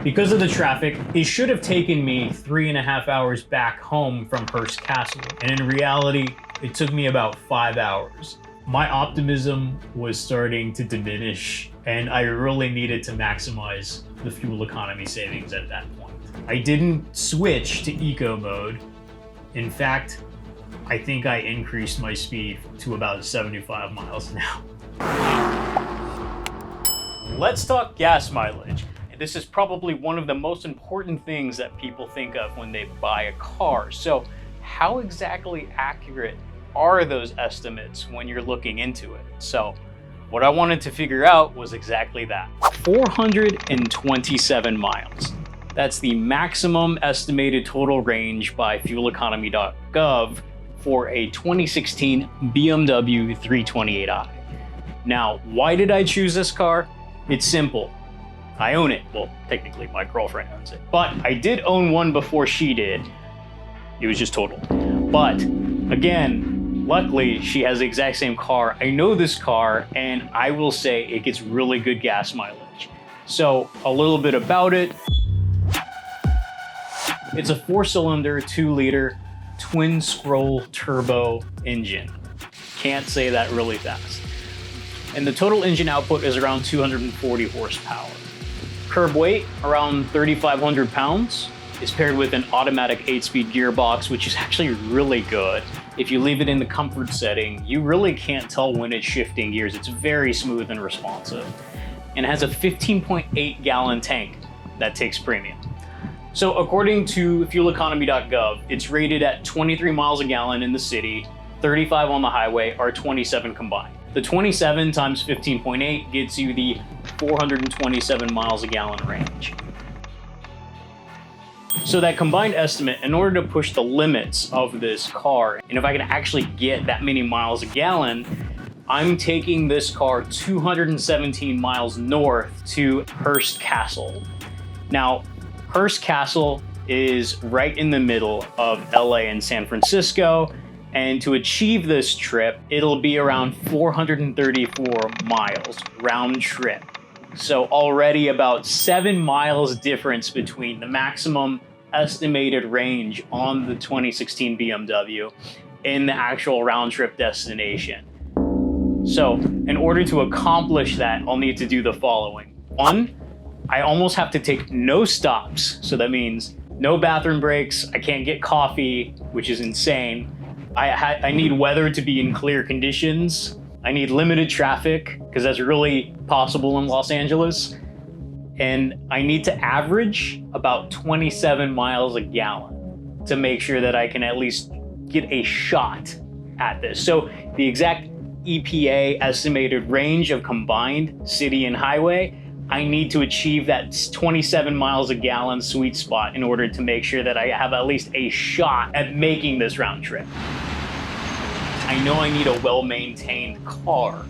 Because of the traffic, it should have taken me 3.5 hours back home from Hearst Castle, and in reality, it took me about 5 hours. My optimism was starting to diminish, and I really needed to maximize the fuel economy savings at that point. I didn't switch to eco mode. In fact, I think I increased my speed to about 75 miles an hour. Let's talk gas mileage. This is probably one of the most important things that people think of when they buy a car. So how exactly accurate are those estimates when you're looking into it? So what I wanted to figure out was exactly that. 427 miles. That's the maximum estimated total range by fueleconomy.gov for a 2016 BMW 328i. Now, why did I choose this car? It's simple. I own it. Well, technically my girlfriend owns it, but I did own one before she did. It was just totaled. But again, luckily she has the exact same car. I know this car, and I will say it gets really good gas mileage. So a little bit about it. It's a 4-cylinder, 2-liter, twin-scroll turbo engine. Can't say that really fast. And the total engine output is around 240 horsepower. Curb weight, around 3,500 pounds, is paired with an automatic 8-speed gearbox, which is actually really good. If you leave it in the comfort setting, you really can't tell when it's shifting gears. It's very smooth and responsive. And it has a 15.8 gallon tank that takes premium. So according to fueleconomy.gov, it's rated at 23 miles a gallon in the city, 35 on the highway, or 27 combined. The 27 times 15.8 gets you the 427 miles a gallon range. So that combined estimate, in order to push the limits of this car, and if I can actually get that many miles a gallon, I'm taking this car 217 miles north to Hearst Castle. Now, Hearst Castle is right in the middle of LA and San Francisco, and to achieve this trip, it'll be around 434 miles round trip. So already about 7 miles difference between the maximum estimated range on the 2016 BMW and the actual round trip destination. So in order to accomplish that, I'll need to do the following. 1, I almost have to take no stops. So that means no bathroom breaks. I can't get coffee, which is insane. I need weather to be in clear conditions. I need limited traffic, because that's really possible in Los Angeles. And I need to average about 27 miles a gallon to make sure that I can at least get a shot at this. So the exact EPA estimated range of combined city and highway, I need to achieve that 27 miles a gallon sweet spot in order to make sure that I have at least a shot at making this round trip. I know I need a well-maintained car.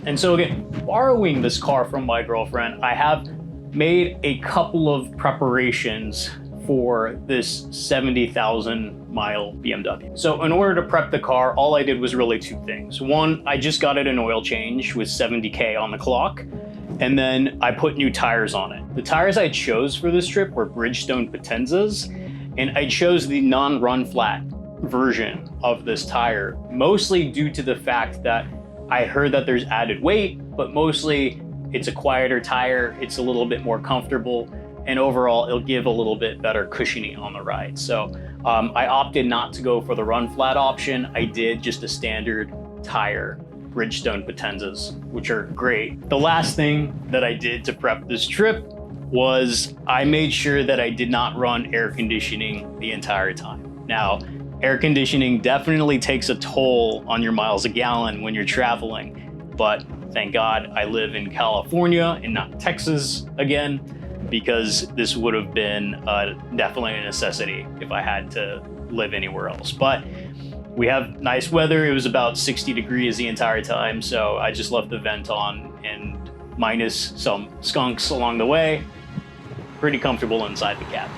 And so again, borrowing this car from my girlfriend, I have made a couple of preparations for this 70,000 mile BMW. So in order to prep the car, all I did was really 2 things. 1, I just got it an oil change with 70K on the clock. And then I put new tires on it. The tires I chose for this trip were Bridgestone Potenzas, and I chose the non-run flat version of this tire, mostly due to the fact that I heard that there's added weight, but mostly it's a quieter tire, it's a little bit more comfortable, and overall it'll give a little bit better cushioning on the ride. So I opted not to go for the run flat option. I did just a standard tire Bridgestone Potenzas, which are great. The last thing that I did to prep this trip was I made sure that I did not run air conditioning the entire time. Now, air conditioning definitely takes a toll on your miles a gallon when you're traveling, but thank God I live in California and not Texas again, because this would have been definitely a necessity if I had to live anywhere else. But we have nice weather. It was about 60 degrees the entire time, so I just left the vent on, and minus some skunks along the way, pretty comfortable inside the cab.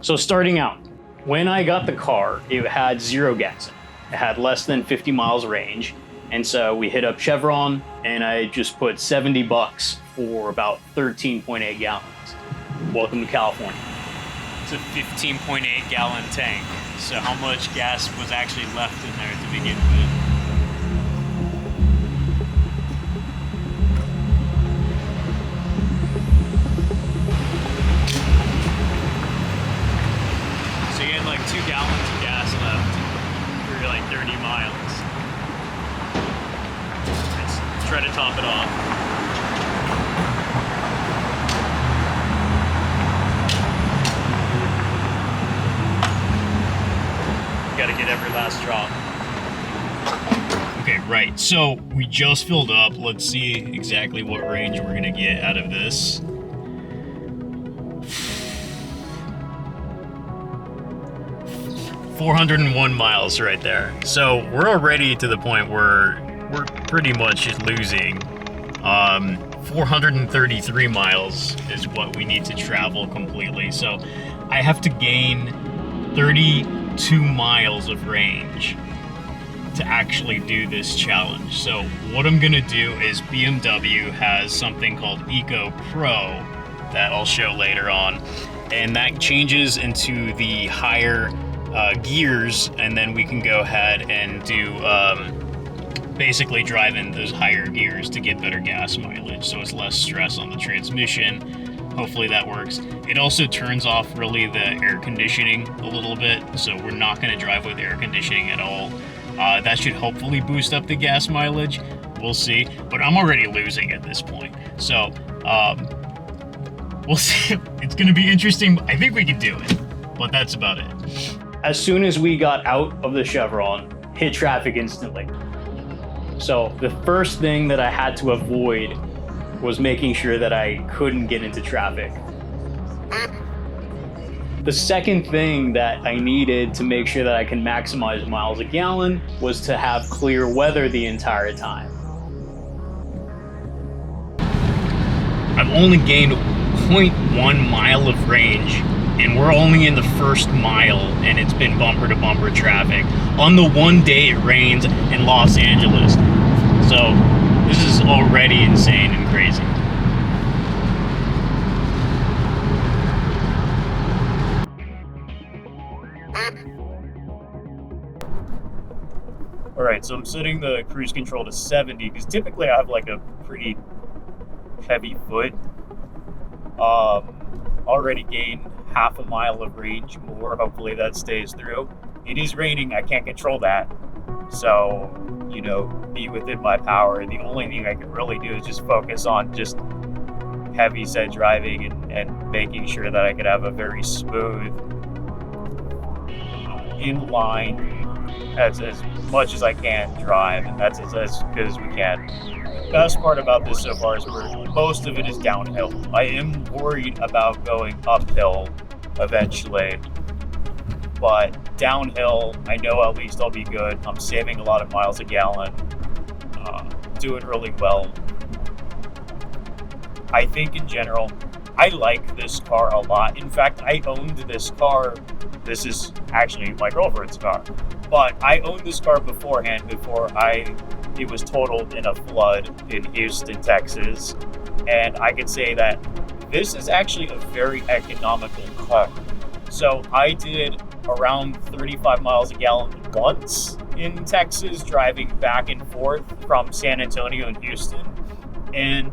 So starting out, when I got the car, it had 0 gas in it. It had less than 50 miles range, and so we hit up Chevron, and I just put $70 for about 13.8 gallons. Welcome to California. It's a 15.8 gallon tank. So how much gas was actually left in there to begin with? So you had like 2 gallons of gas left for like 30 miles. Let's try to top it off. Gotta get every last drop. Okay, right, so we just filled up. Let's see exactly what range we're gonna get out of this. $401 miles right there. So we're already to the point where we're pretty much losing. 433 miles is what we need to travel completely. So I have to gain 32 miles of range to actually do this challenge. So what I'm gonna do is BMW has something called Eco Pro that I'll show later on, and that changes into the higher gears, and then we can go ahead and do basically drive in those higher gears to get better gas mileage, so it's less stress on the transmission. Hopefully that works. It also turns off really the air conditioning a little bit, so we're not going to drive with air conditioning at all. That should hopefully boost up the gas mileage. We'll see, but I'm already losing at this point. So we'll see. It's going to be interesting. I think we can do it, but that's about it. As soon as we got out of the Chevron, hit traffic instantly. So the first thing that I had to avoid was making sure that I couldn't get into traffic. The second thing that I needed to make sure that I can maximize miles a gallon was to have clear weather the entire time. I've only gained 0.1 mile of range, and we're only in the first mile, and it's been bumper to bumper traffic on the one day it rains in Los Angeles. So this is already insane and crazy. All right, so I'm setting the cruise control to 70 because typically I have like a pretty heavy foot. Already gained half a mile of range more. Hopefully that stays through. It is raining. I can't control that. So, you know, be within my power. The only thing I can really do is just focus on just heavy set driving and making sure that I could have a very smooth inline as much as I can drive, and that's as good as we can. Best part about this so far is most of it is downhill. I am worried about going uphill eventually, but downhill, I know at least I'll be good. I'm saving a lot of miles a gallon, doing really well. I think in general, I like this car a lot. In fact, I owned this car. This is actually my girlfriend's car, but I owned this car beforehand before it was totaled in a flood in Houston, Texas. And I could say that this is actually a very economical car. So I did around 35 miles a gallon once in Texas, driving back and forth from San Antonio and Houston. And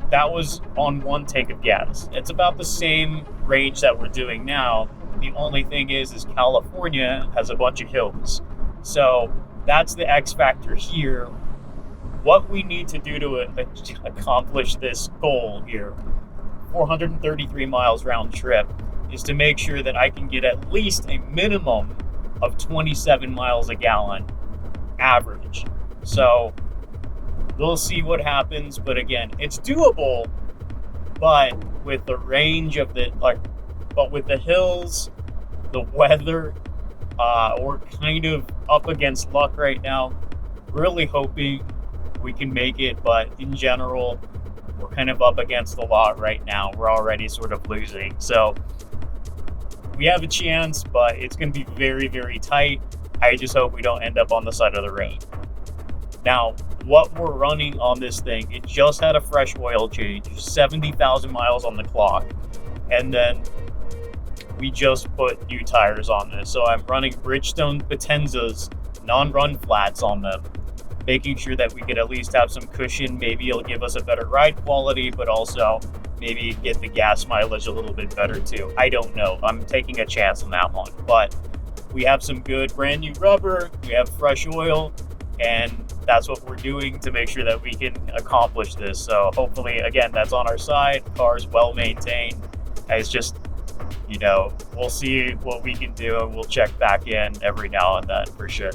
that was on one tank of gas. It's about the same range that we're doing now. The only thing is California has a bunch of hills. So that's the X factor here. What we need to do to accomplish this goal here, 433 miles round trip, is to make sure that I can get at least a minimum of 27 miles a gallon average. So we'll see what happens, but again, it's doable, but with the range of but with the hills, the weather, we're kind of up against luck right now. Really hoping we can make it, but in general, we're kind of up against the lot right now. We're already sort of losing. So we have a chance, but it's going to be very, very tight. I just hope we don't end up on the side of the road. Now, what we're running on this thing, it just had a fresh oil change, 70,000 miles on the clock. And then we just put new tires on this. So I'm running Bridgestone Potenzas non-run flats on them, making sure that we could at least have some cushion. Maybe it'll give us a better ride quality, but also maybe get the gas mileage a little bit better too. I don't know. I'm taking a chance on that one. But we have some good brand new rubber, we have fresh oil, and that's what we're doing to make sure that we can accomplish this. So hopefully, again, that's on our side. Car's well maintained. It's just, you know, we'll see what we can do, and we'll check back in every now and then for sure.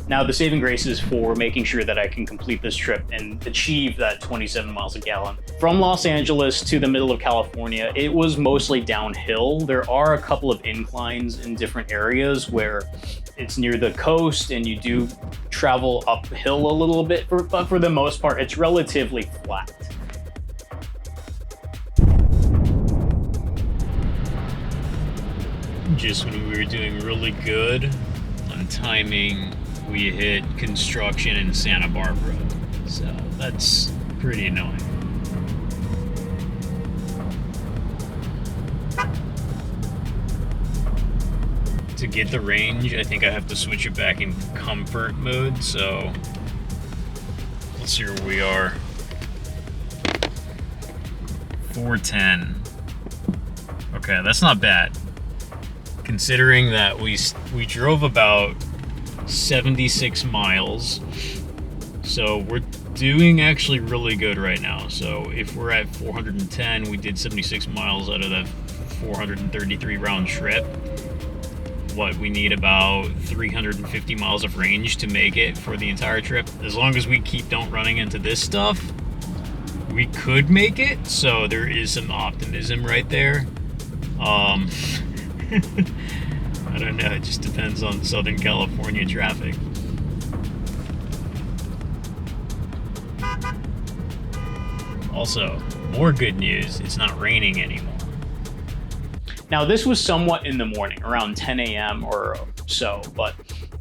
Now, the saving grace is for making sure that I can complete this trip and achieve that 27 miles a gallon. From Los Angeles to the middle of California, it was mostly downhill. There are a couple of inclines in different areas where it's near the coast and you do travel uphill a little bit, but for the most part, it's relatively flat. Just when we were doing really good on timing, we hit construction in Santa Barbara, so that's pretty annoying. To get the range, I think I have to switch it back in comfort mode, so let's see where we are. 410. Okay, that's not bad, considering that we drove about 76 miles, so we're doing actually really good right now. So if we're at 410, we did 76 miles out of that 433 round trip. What, we need about 350 miles of range to make it for the entire trip. As long as we don't running into this stuff, we could make it. So there is some optimism right there. I don't know, it just depends on Southern California traffic. Also, more good news, it's not raining anymore. Now, this was somewhat in the morning, around 10 a.m. or so, but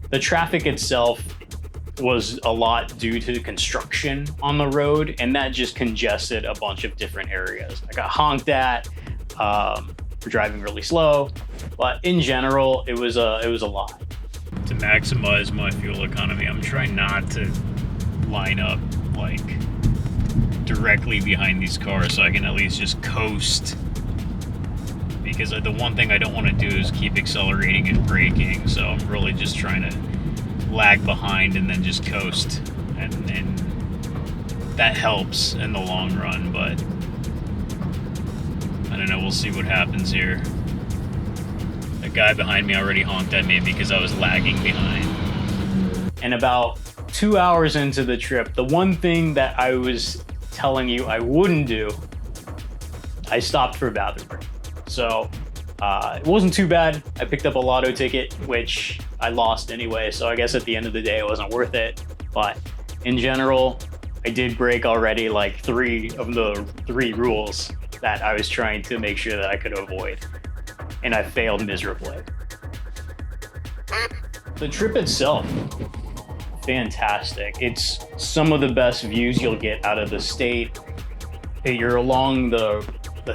the traffic itself was a lot due to the construction on the road, and that just congested a bunch of different areas. I got honked at for driving really slow, but in general, it was a lot. To maximize my fuel economy, I'm trying not to line up like directly behind these cars, so I can at least just coast. Because the one thing I don't want to do is keep accelerating and braking, so I'm really just trying to lag behind and then just coast, and that helps in the long run, but I don't know, we'll see what happens here. The guy behind me already honked at me because I was lagging behind. And about 2 hours into the trip, the one thing that I was telling you I wouldn't do, I stopped for a bathroom break. So it wasn't too bad. I picked up a lotto ticket, which I lost anyway, so I guess at the end of the day it wasn't worth it. But in general, I did break already like 3 of the 3 rules that I was trying to make sure that I could avoid, and I failed miserably. The trip itself, fantastic. It's some of the best views you'll get out of the state. You're along the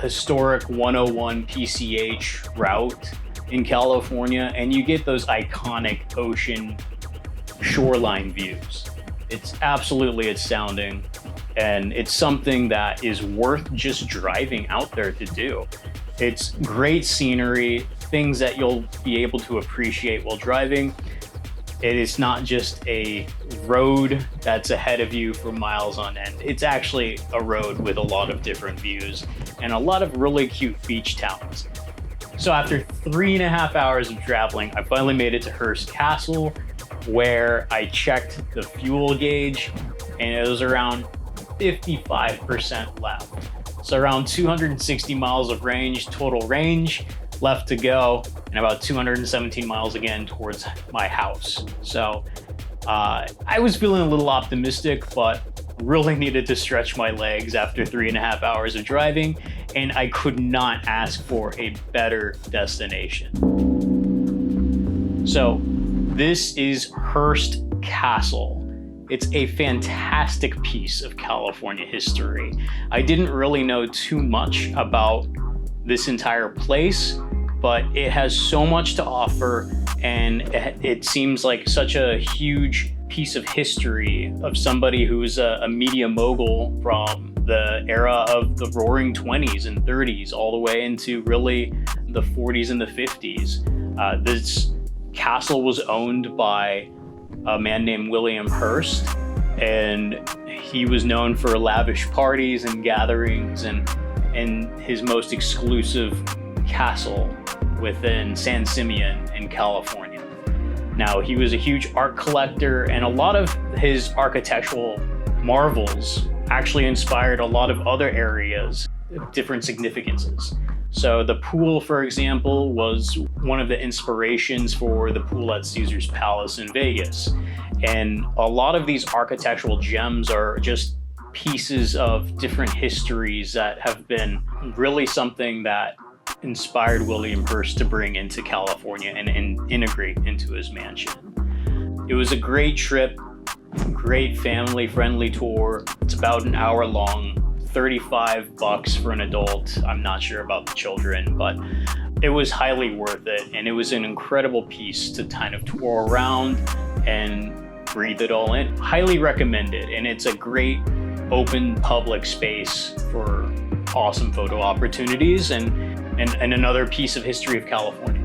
historic 101 PCH route in California, and you get those iconic ocean shoreline views. It's absolutely astounding, and it's something that is worth just driving out there to do. It's great scenery, things that you'll be able to appreciate while driving. It is not just a road that's ahead of you for miles on end. It's actually a road with a lot of different views and a lot of really cute beach towns. So after 3.5 hours of traveling, I finally made it to Hearst Castle, where I checked the fuel gauge, and it was around 55% left. So around 260 miles of range, total range left to go, and about 217 miles again towards my house. So I was feeling a little optimistic, but really needed to stretch my legs after 3.5 hours of driving, and I could not ask for a better destination. So this is Hearst Castle. It's a fantastic piece of California history. I didn't really know too much about this entire place, but it has so much to offer, and it seems like such a huge piece of history of somebody who's a media mogul from the era of the roaring 20s and 30s all the way into really the 40s and the 50s. This castle was owned by a man named William Hearst, and he was known for lavish parties and gatherings and his most exclusive castle within San Simeon in California. Now, he was a huge art collector, and a lot of his architectural marvels actually inspired a lot of other areas of different significances. So the pool, for example, was one of the inspirations for the pool at Caesar's Palace in Vegas. And a lot of these architectural gems are just pieces of different histories that have been really something that inspired William Hearst to bring into California and integrate into his mansion. It was a great trip, great family-friendly tour. It's about an hour long. $35 for an adult. I'm not sure about the children, but it was highly worth it. And it was an incredible piece to kind of tour around and breathe it all in. Highly recommended. And it's a great open public space for awesome photo opportunities and another piece of history of California.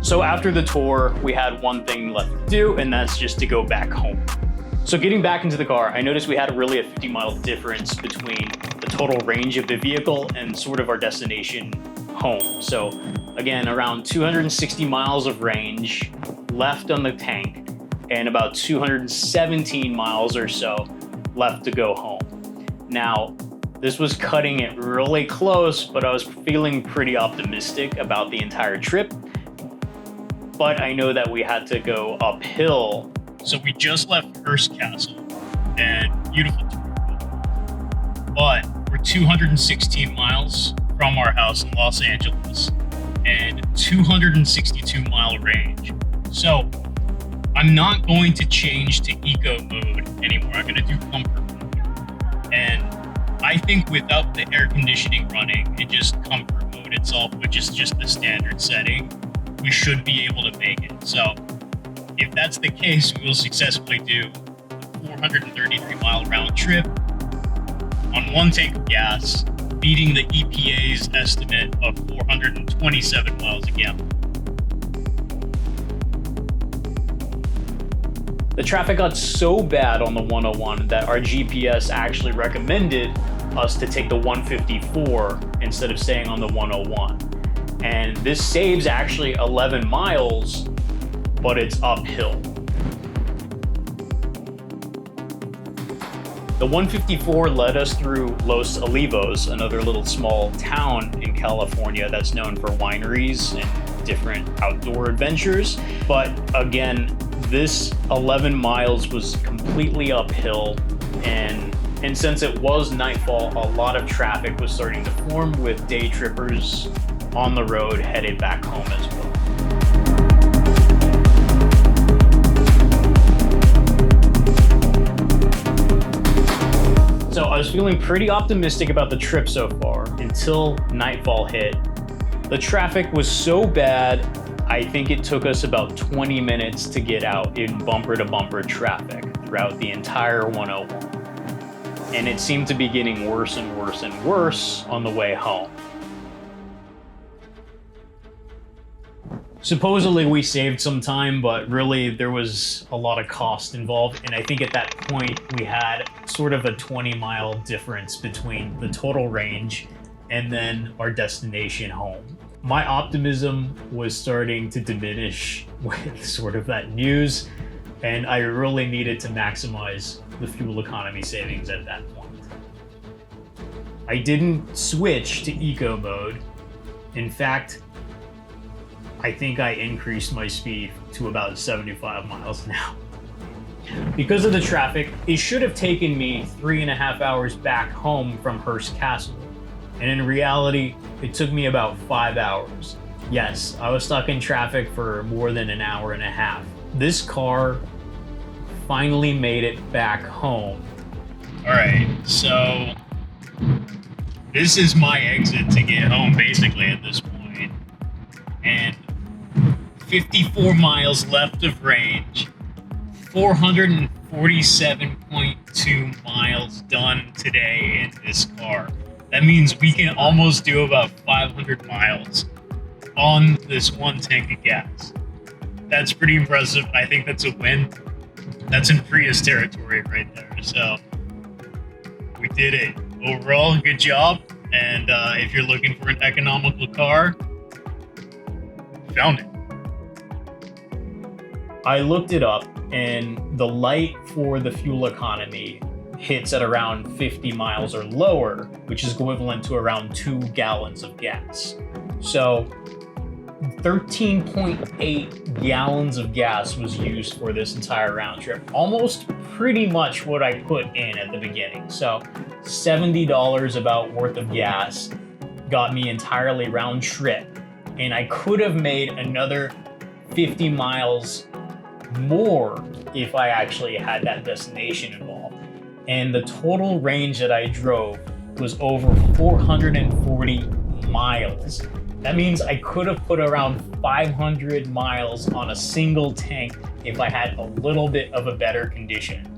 So after the tour, we had one thing left to do, and that's just to go back home. So getting back into the car, I noticed we had really a 50-mile difference between the total range of the vehicle and sort of our destination home. So again, around 260 miles of range left on the tank and about 217 miles or so left to go home. Now, this was cutting it really close, but I was feeling pretty optimistic about the entire trip. But I know that we had to go uphill. So we just left Hearst Castle, and beautiful tour. But we're 216 miles from our house in Los Angeles and 262 mile range. So I'm not going to change to eco mode anymore. I'm going to do comfort mode. And I think without the air conditioning running and just comfort mode itself, which is just the standard setting, we should be able to make it. So if that's the case, we will successfully do a 433 mile round trip on one tank of gas, beating the EPA's estimate of 427 miles a gallon. The traffic got so bad on the 101 that our GPS actually recommended us to take the 154 instead of staying on the 101. And this saves actually 11 miles, but it's uphill. The 154 led us through Los Olivos, another little small town in California that's known for wineries and different outdoor adventures. But again, this 11 miles was completely uphill, and since it was nightfall, a lot of traffic was starting to form with day trippers on the road headed back home as well. So I was feeling pretty optimistic about the trip so far until nightfall hit. The traffic was so bad, I think it took us about 20 minutes to get out in bumper-to-bumper traffic throughout the entire 101. And it seemed to be getting worse and worse and worse on the way home. Supposedly we saved some time, but really there was a lot of cost involved. And I think at that point we had sort of a 20-mile difference between the total range and then our destination home. My optimism was starting to diminish with sort of that news, and I really needed to maximize the fuel economy savings at that point. I didn't switch to eco mode. In fact, I think I increased my speed to about 75 miles an hour. Because of the traffic, it should have taken me 3.5 hours back home from Hearst Castle. And in reality, it took me about 5 hours. Yes, I was stuck in traffic for more than an hour and a half. This car finally made it back home. All right, so this is my exit to get home basically at this point. And 54 miles left of range, 447.2 miles done today in this car. That means we can almost do about 500 miles on this one tank of gas. That's pretty impressive. I think that's a win. That's in Prius territory right there. So we did it. Overall, good job. And if you're looking for an economical car, found it. I looked it up, and the light for the fuel economy hits at around 50 miles or lower, which is equivalent to around 2 gallons of gas. So 13.8 gallons of gas was used for this entire round trip. Almost pretty much what I put in at the beginning. So $70 about worth of gas got me entirely round trip. And I could have made another 50 miles more if I actually had that destination involved. And the total range that I drove was over 440 miles. That means I could have put around 500 miles on a single tank if I had a little bit of a better condition.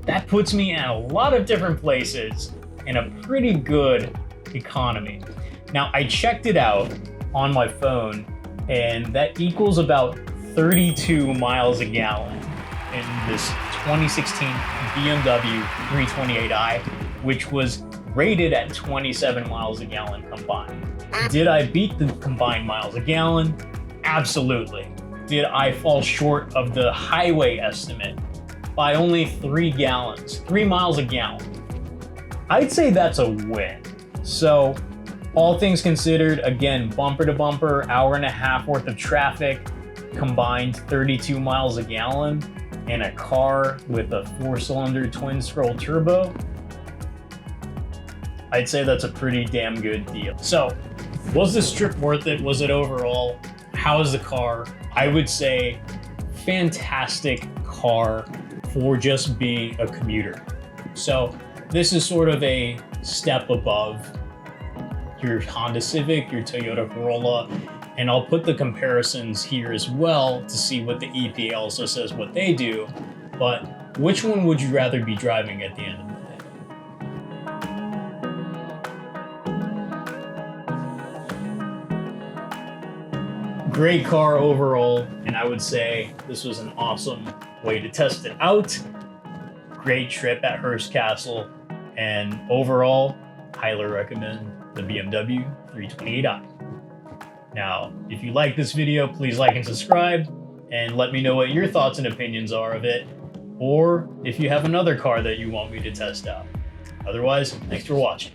That puts me in a lot of different places in a pretty good economy. Now, I checked it out on my phone, and that equals about 32 miles a gallon in this 2016 BMW 328i, which was rated at 27 miles a gallon combined. Did I beat the combined miles a gallon? Absolutely. Did I fall short of the highway estimate by only 3 miles a gallon? I'd say that's a win. So, all things considered, again, bumper to bumper, hour and a half worth of traffic, combined 32 miles a gallon, in a car with a 4-cylinder twin-scroll turbo, I'd say that's a pretty damn good deal. So, was this trip worth it? Was it overall? How's the car? I would say fantastic car for just being a commuter. So, this is sort of a step above your Honda Civic, your Toyota Corolla, and I'll put the comparisons here as well to see what the EPA also says what they do, but which one would you rather be driving at the end of the day? Great car overall, and I would say this was an awesome way to test it out. Great trip at Hearst Castle, and overall, highly recommend the BMW 328i. Now, if you like this video, please like and subscribe, and let me know what your thoughts and opinions are of it, or if you have another car that you want me to test out. Otherwise, thanks for watching.